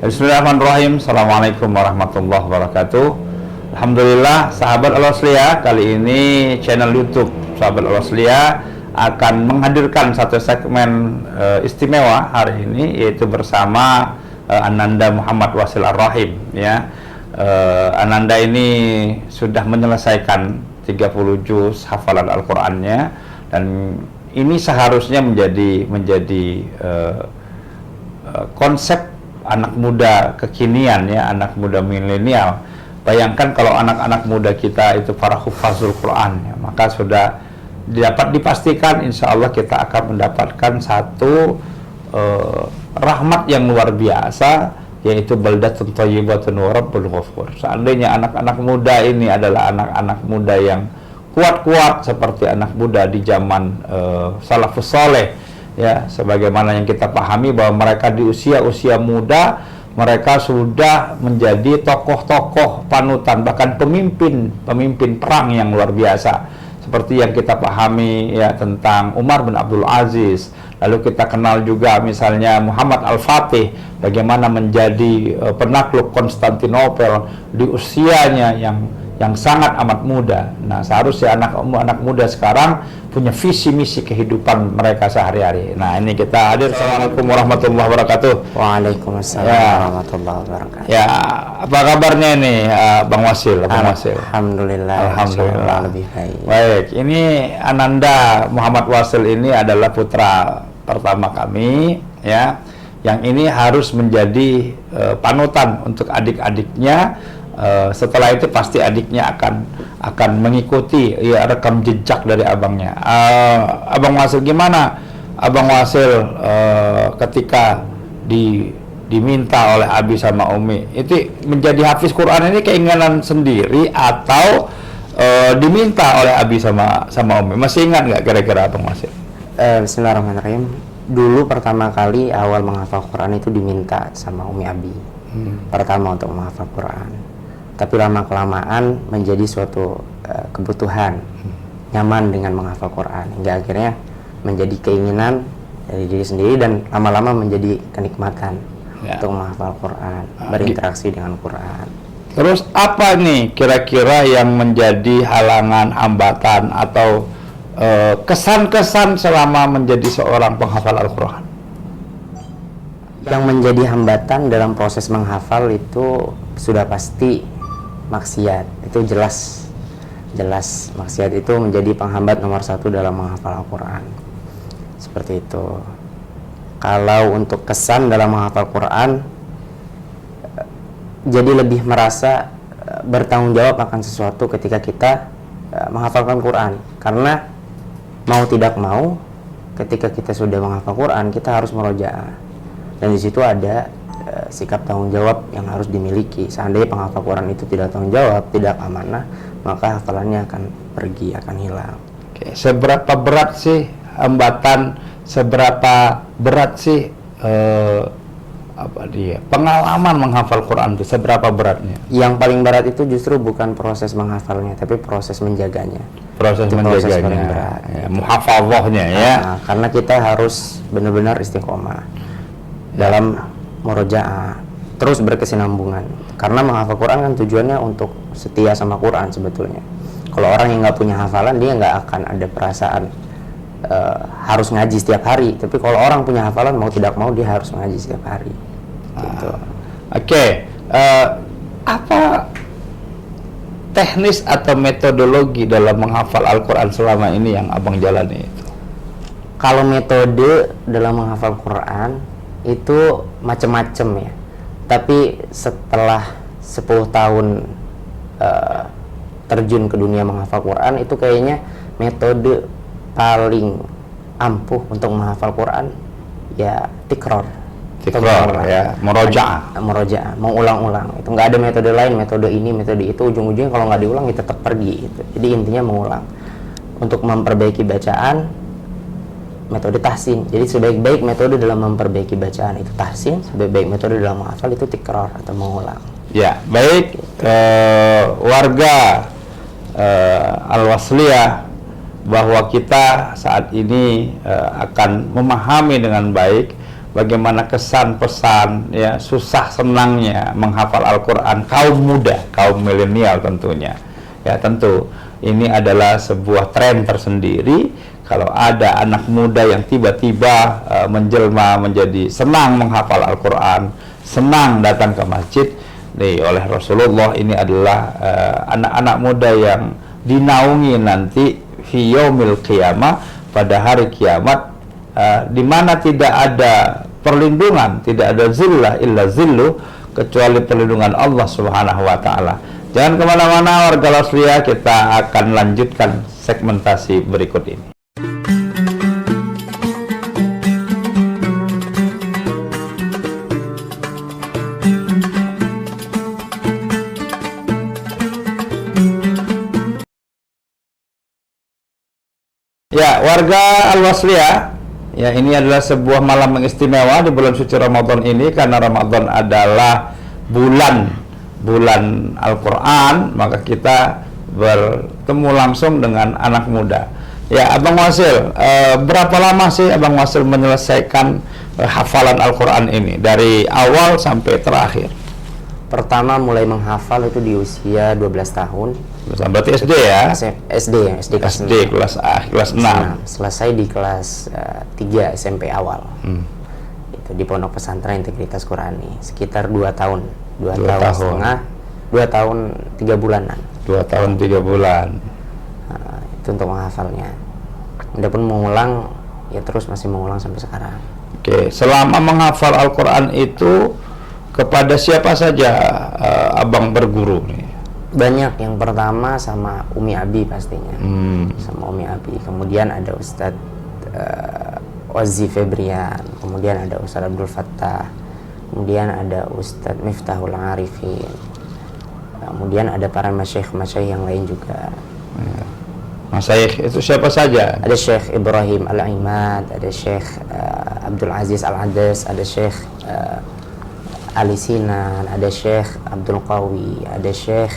Bismillahirrahmanirrahim. Assalamualaikum warahmatullahi wabarakatuh. Alhamdulillah, sahabat Al-Wasliyah, kali ini channel YouTube sahabat Al-Wasliyah akan menghadirkan satu segmen istimewa hari ini, yaitu bersama Ananda Muhammad Wasil Ar-Rahim. Ya, Ananda ini sudah menyelesaikan 30 juz hafalan Al-Qur'annya, dan ini seharusnya menjadi konsep anak muda kekinian, ya, anak muda milenial. Bayangkan kalau anak-anak muda kita itu para hufazul Quran, ya, maka sudah dapat dipastikan insya Allah kita akan mendapatkan satu rahmat yang luar biasa, yaitu baldatun thayyibatun wa rabbul ghafur. Seandainya anak-anak muda ini adalah anak-anak muda yang kuat-kuat seperti anak muda di zaman salafus saleh, ya, sebagaimana yang kita pahami bahwa mereka di usia-usia muda mereka sudah menjadi tokoh-tokoh panutan, bahkan pemimpin perang yang luar biasa, seperti yang kita pahami, ya, tentang Umar bin Abdul Aziz. Lalu kita kenal juga misalnya Muhammad Al-Fatih, bagaimana menjadi penakluk Konstantinopel di usianya yang sangat amat muda. Nah, seharusnya anak muda sekarang punya visi misi kehidupan mereka sehari-hari. Nah, ini kita hadir. Assalamualaikum warahmatullahi wabarakatuh. Waalaikumsalam warahmatullahi wabarakatuh. Ya, apa kabarnya ini, Bang Wasil? Alhamdulillah. Alhamdulillah. Lebih baik. Baik, ini Ananda Muhammad Wasil ini adalah putra pertama kami, ya, yang ini harus menjadi panutan untuk adik-adiknya. Setelah itu pasti adiknya akan mengikuti, ya, rekam jejak dari abangnya. Abang Wasil, gimana Abang Wasil ketika diminta oleh Abi sama Umi itu menjadi hafiz Quran, ini keinginan sendiri atau diminta oleh Abi sama Umi? Masih ingat nggak kira-kira Abang Wasil? Bismillahirrahmanirrahim. Dulu pertama kali awal menghafal Quran itu diminta sama Umi Abi. Pertama untuk menghafal Quran. Tapi lama-kelamaan menjadi suatu kebutuhan, nyaman dengan menghafal Quran, hingga akhirnya menjadi keinginan dari diri sendiri dan lama-lama menjadi kenikmatan, ya, untuk menghafal Quran, berinteraksi dengan Quran. Terus apa nih kira-kira yang menjadi halangan, hambatan, atau kesan-kesan selama menjadi seorang penghafal Al-Quran? Yang menjadi hambatan dalam proses menghafal itu sudah pasti maksiat. Itu jelas maksiat itu menjadi penghambat nomor satu dalam menghafal Al-Quran. Seperti itu. Kalau untuk kesan dalam menghafal Quran, jadi lebih merasa bertanggung jawab akan sesuatu ketika kita menghafalkan Quran. Karena mau tidak mau, ketika kita sudah menghafal Quran, kita harus murojaah. Dan di situ ada sikap tanggung jawab yang harus dimiliki. Seandainya penghafal Quran itu tidak tanggung jawab, tidak amanah, maka hafalannya akan pergi, akan hilang. Oke, seberapa berat sih hambatan, seberapa berat sih pengalaman menghafal Quran itu, seberapa beratnya? Yang paling berat itu justru bukan proses menghafalnya, tapi proses menjaganya. Proses menjaganya, ya, muhafadzahnya, ya. Karena kita harus benar-benar istiqomah dalam murojaah, terus berkesinambungan. Karena menghafal Quran kan tujuannya untuk setia sama Quran sebetulnya. Kalau orang yang nggak punya hafalan, dia nggak akan ada perasaan harus ngaji setiap hari. Tapi kalau orang punya hafalan, mau tidak mau dia harus ngaji setiap hari. Gitu. Oke. Apa teknis atau metodologi dalam menghafal Al-Quran selama ini yang Abang jalani itu? Kalau metode dalam menghafal Quran itu macam-macam, ya. Tapi setelah 10 tahun terjun ke dunia menghafal Quran, itu kayaknya metode paling ampuh untuk menghafal Quran, ya, tikror, ya, murojaah, mengulang-ulang. Itu nggak ada metode lain, metode ini, metode itu, ujung-ujungnya kalau nggak diulang ya tetap pergi gitu. Jadi intinya mengulang. Untuk memperbaiki bacaan, metode tahsin. Jadi sebaik-baik metode dalam memperbaiki bacaan itu tahsin, sebaik-baik metode dalam menghafal itu tikror atau mengulang. Ya, baik, warga Al-Wasliyah, bahwa kita saat ini akan memahami dengan baik bagaimana kesan pesan ya susah senangnya menghafal Al-Quran kaum muda, kaum milenial tentunya. Ya tentu ini adalah sebuah tren tersendiri. Kalau ada anak muda yang tiba-tiba menjelma menjadi senang menghafal Al-Quran, senang datang ke masjid, nih oleh Rasulullah ini adalah anak-anak muda yang dinaungi nanti fi yaumil qiyamah, pada hari kiamat, di mana tidak ada perlindungan, tidak ada zillah illa zillu, kecuali perlindungan Allah Subhanahu wa taala. Jangan kemana-mana warga Loslia, kita akan lanjutkan segmentasi berikut ini. Ya, warga Al-Wasliyah, ya ini adalah sebuah malam yang istimewa di bulan suci Ramadan ini, karena Ramadan adalah bulan Al-Quran, maka kita bertemu langsung dengan anak muda. Ya, Abang Wasil, berapa lama sih Abang Wasil menyelesaikan hafalan Al-Quran ini dari awal sampai terakhir? Pertama mulai menghafal itu di usia 12 tahun. Berarti SD ya? SD kelas SD kelas 6. Selesai di kelas 3 SMP awal. Itu di Pondok Pesantren Integritas Qurani. Sekitar 2 tahun. 2 tahun setengah, 2 tahun 3 bulanan. 2 tahun 3 bulan. Itu untuk menghafalnya. Adapun mengulang, ya terus masih mengulang sampai sekarang. Oke, selama menghafal Al-Quran itu kepada siapa saja Abang berguru nih? Banyak. Yang pertama sama Umi Abi pastinya. Sama Umi Abi. Kemudian ada Ustadz Ozi Febrian. Kemudian ada Ustadz Abdul Fattah. Kemudian ada Ustadz Miftahul Arifin. Kemudian ada para masyayikh yang lain juga. Masyayikh itu siapa saja? Ada Syekh Ibrahim Al-Imad, ada Syekh Abdul Aziz Al-Ades, ada Syekh Ali Sinan, ada Syekh Abdul Qawi, ada Syekh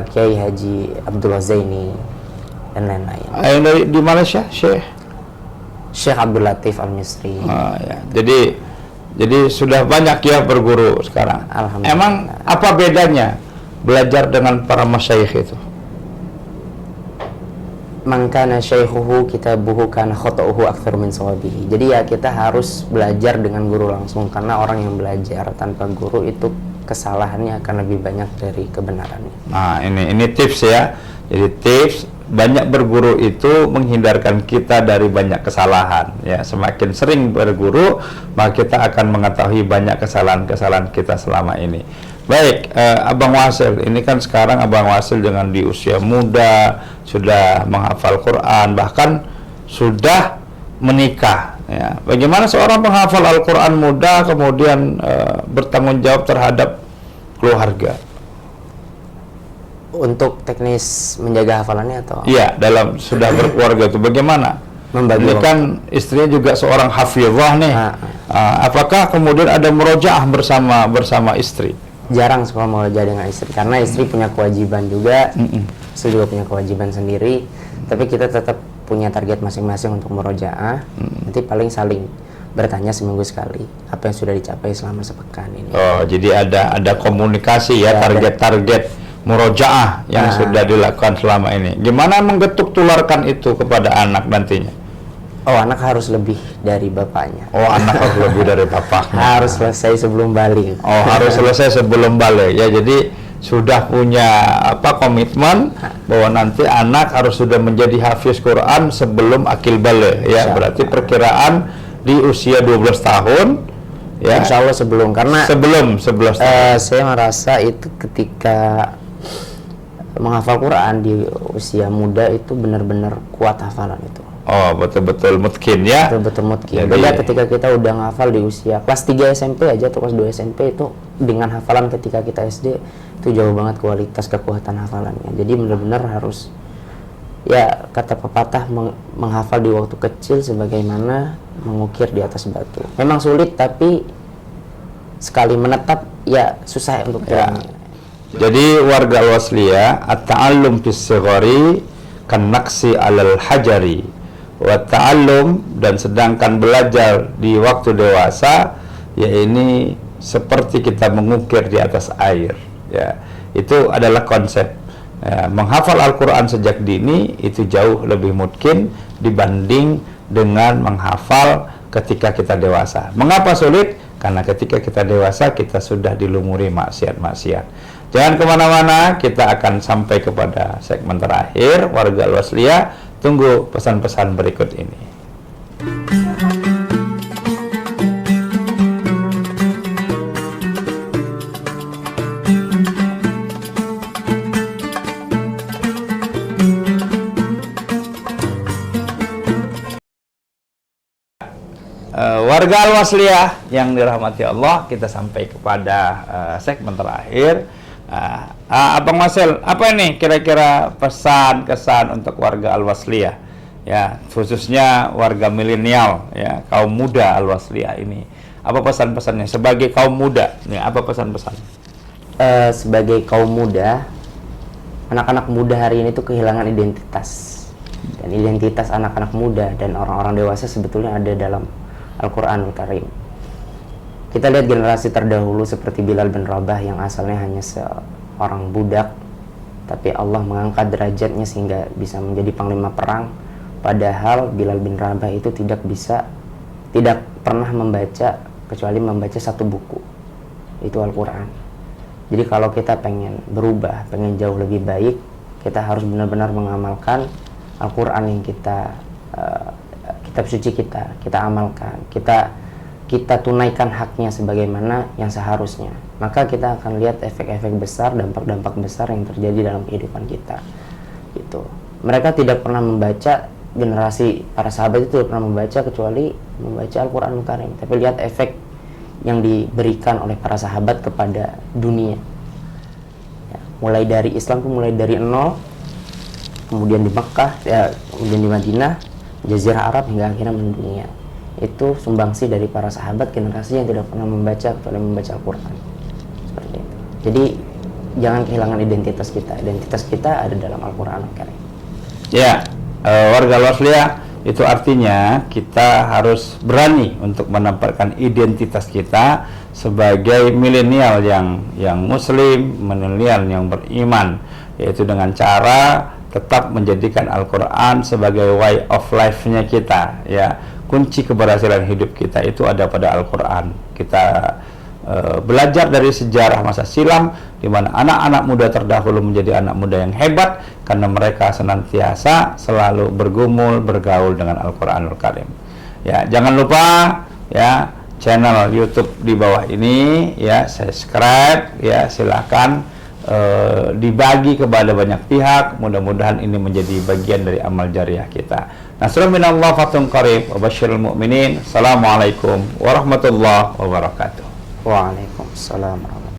Kiai Haji Abdul Zaini, dan lain-lain. Dari di Malaysia, Syekh Abdul Latif Al-Misri. Ya. Jadi sudah banyak ya berguru sekarang. Alhamdulillah. Emang apa bedanya belajar dengan para masyayikh itu? Man kana syaikhuhu kitabuhu kana khata'uhu aktsar min sawabihi. Jadi ya kita harus belajar dengan guru langsung, karena orang yang belajar tanpa guru itu kesalahannya akan lebih banyak dari kebenarannya. Nah, ini tips ya. Jadi tips banyak berguru itu menghindarkan kita dari banyak kesalahan ya. Semakin sering berguru, maka kita akan mengetahui banyak kesalahan-kesalahan kita selama ini. Baik, Abang Wasil, ini kan sekarang Abang Wasil dengan di usia muda sudah menghafal Quran, bahkan sudah menikah ya. Bagaimana seorang penghafal Al-Quran muda kemudian bertanggung jawab terhadap keluarga? Untuk teknis menjaga hafalannya atau? Iya, dalam sudah berkeluarga itu bagaimana? Membagi ini kan istrinya juga seorang hafizah nih. Apakah kemudian ada murojaah bersama istri? Jarang suka murojaah dengan istri, karena istri punya kewajiban juga, istri juga punya kewajiban sendiri. Tapi kita tetap punya target masing-masing untuk murojaah. Nanti paling saling bertanya seminggu sekali apa yang sudah dicapai selama sepekan ini. Oh, jadi ada komunikasi ya, target-target murojaah yang sudah dilakukan selama ini. Gimana menggetuk tularkan itu kepada anak nantinya? Oh, anak harus lebih dari bapaknya. Oh, anak harus lebih dari bapaknya. Harus selesai sebelum balik. Oh, harus selesai sebelum balik. Ya, jadi sudah punya komitmen bahwa nanti anak harus sudah menjadi hafiz Quran sebelum akil balik. Ya, berarti perkiraan di usia 12 tahun. Ya. Insya Allah sebelum, karena sebelum 11 tahun. Saya merasa itu ketika menghafal Quran di usia muda itu benar-benar kuat hafalan itu. Oh, betul-betul mutkin ya. Betul-betul mutkin. Beda ketika kita udah ngafal di usia kelas 3 SMP aja atau kelas 2 SMP itu dengan hafalan ketika kita SD itu jauh banget kualitas kekuatan hafalannya. Jadi benar-benar harus, ya kata pepatah, menghafal di waktu kecil sebagaimana mengukir di atas batu. Memang sulit, tapi sekali menetap ya susah untuk hilangnya. Jadi warga Al-Wasliyah, at-ta'allum fis-sighari kan naqsi 'alal hajari wa ta'allum, dan sedangkan belajar di waktu dewasa ya ini seperti kita mengukir di atas air, ya. Itu adalah konsep. Ya, menghafal Al-Quran sejak dini itu jauh lebih mungkin dibanding dengan menghafal ketika kita dewasa. Mengapa sulit? Karena ketika kita dewasa kita sudah dilumuri maksiat-maksiat. Jangan kemana-mana, kita akan sampai kepada segmen terakhir Warga Al-Wasliyah. Tunggu pesan-pesan berikut ini. Warga Al-Wasliyah yang dirahmati Allah, kita sampai kepada segmen terakhir. Abang Wasil, apa ini kira-kira pesan kesan untuk warga Al-Wasliyah, ya, khususnya warga milenial, ya, kaum muda Al-Wasliyah ini? Apa pesan-pesannya sebagai kaum muda? Nih, apa pesan-pesan? Sebagai kaum muda, anak-anak muda hari ini tuh kehilangan identitas, dan identitas anak-anak muda dan orang-orang dewasa sebetulnya ada dalam Al-Quranul Karim. Kita lihat generasi terdahulu seperti Bilal bin Rabah yang asalnya hanya seorang budak, tapi Allah mengangkat derajatnya sehingga bisa menjadi panglima perang. Padahal Bilal bin Rabah itu tidak pernah membaca kecuali membaca satu buku, itu Al-Quran. Jadi kalau kita pengen berubah, pengen jauh lebih baik, kita harus benar-benar mengamalkan Al-Quran yang kitab suci kita amalkan, kita tunaikan haknya sebagaimana yang seharusnya. Maka kita akan lihat efek-efek besar, dampak-dampak besar yang terjadi dalam kehidupan kita. Gitu. Mereka tidak pernah membaca, generasi para sahabat itu tidak pernah membaca kecuali membaca Al-Quranul Karim. Tapi lihat efek yang diberikan oleh para sahabat kepada dunia. Ya, mulai dari Islam itu mulai dari nol, kemudian di Mekah, ya, kemudian di Madinah, Jazirah Arab, hingga akhirnya mendunia. Itu sumbangsi dari para sahabat, generasi yang tidak pernah membaca kecuali membaca Al-Quran. Seperti itu. Jadi jangan kehilangan identitas kita. Identitas kita ada dalam Al-Quran Al-Karim. Ya, warga Al-Wasliyah, itu artinya kita harus berani untuk menempatkan identitas kita sebagai milenial yang muslim, milenial yang beriman, yaitu dengan cara tetap menjadikan Al-Quran sebagai way of life-nya kita, ya. Kunci keberhasilan hidup kita itu ada pada Al-Quran. Kita belajar dari sejarah masa silam, di mana anak-anak muda terdahulu menjadi anak muda yang hebat karena mereka senantiasa selalu bergumul, bergaul dengan Al-Quranul Karim. Ya, jangan lupa, ya, channel YouTube di bawah ini, ya, subscribe, ya, silakan dibagi kepada banyak pihak. Mudah-mudahan ini menjadi bagian dari amal jariah kita. Nasrun minallah fatun qarib wa basyiril mu'minin. Assalamualaikum warahmatullahi wabarakatuh. Waalaikumsalam.